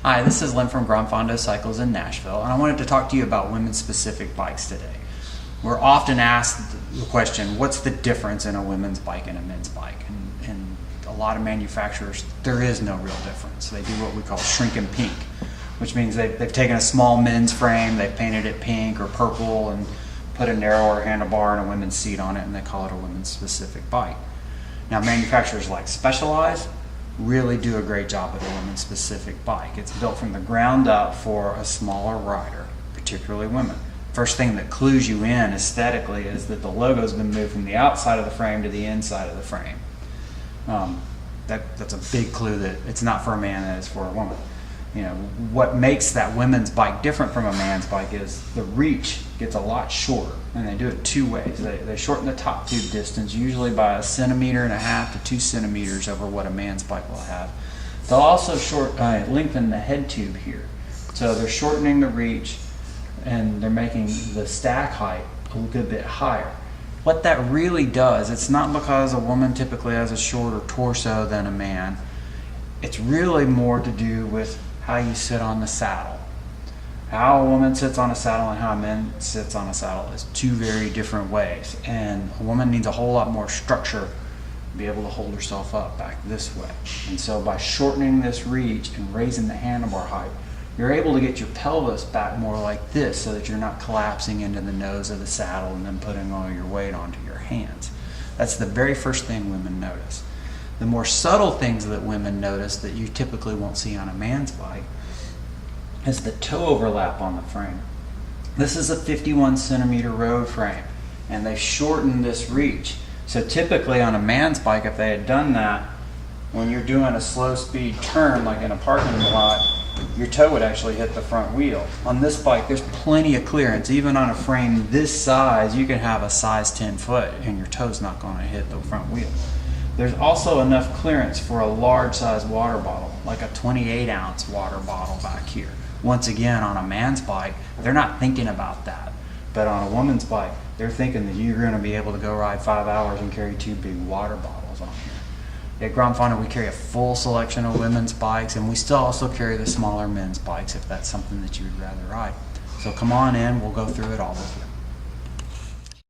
Hi, this is Lynn from Gran Fondo Cycles in Nashville, and I wanted to talk to you about women's specific bikes today. We're often asked the question, what's the difference in a women's bike and a men's bike? And a lot of manufacturers, there is no real difference. They do what we call shrink and pink, which means they've taken a small men's frame, they've painted it pink or purple and put a narrower handlebar and a women's seat on it, and they call it a women's specific bike. Now, manufacturers like Specialized really do a great job with a women's specific bike. It's built from the ground up for a smaller rider, particularly women. First thing that clues you in aesthetically is that the logo's been moved from the outside of the frame to the inside of the frame. That's a big clue that it's not for a man, that it's for a woman. You know, what makes that women's bike different from a man's bike is the reach gets a lot shorter, and they do it two ways. They shorten the top tube distance, usually by 1.5 centimeters to 2 centimeters over what a man's bike will have. They'll also lengthen the head tube here. So they're shortening the reach, and they're making the stack height a good bit higher. What that really does, it's not because a woman typically has a shorter torso than a man. It's really more to do with how you sit on the saddle. How a woman sits on a saddle and how a man sits on a saddle is two very different ways. And a woman needs a whole lot more structure to be able to hold herself up back this way. And so by shortening this reach and raising the handlebar height, you're able to get your pelvis back more like this so that you're not collapsing into the nose of the saddle and then putting all your weight onto your hands. That's the very first thing women notice. The more subtle things that women notice that you typically won't see on a man's bike is the toe overlap on the frame. This is a 51 centimeter road frame, and they've shortened this reach. So typically on a man's bike, if they had done that, when you're doing a slow speed turn like in a parking lot, your toe would actually hit the front wheel. On this bike, there's plenty of clearance. Even on a frame this size, you can have a size 10 foot and your toe's not going to hit the front wheel. There's also enough clearance for a large size water bottle, like a 28 ounce water bottle back here. Once again, on a man's bike, they're not thinking about that. But on a woman's bike, they're thinking that you're going to be able to go ride 5 hours and carry 2 big water bottles on here. At Gran Fondo, we carry a full selection of women's bikes, and we still also carry the smaller men's bikes if that's something that you would rather ride. So come on in, we'll go through it all with you.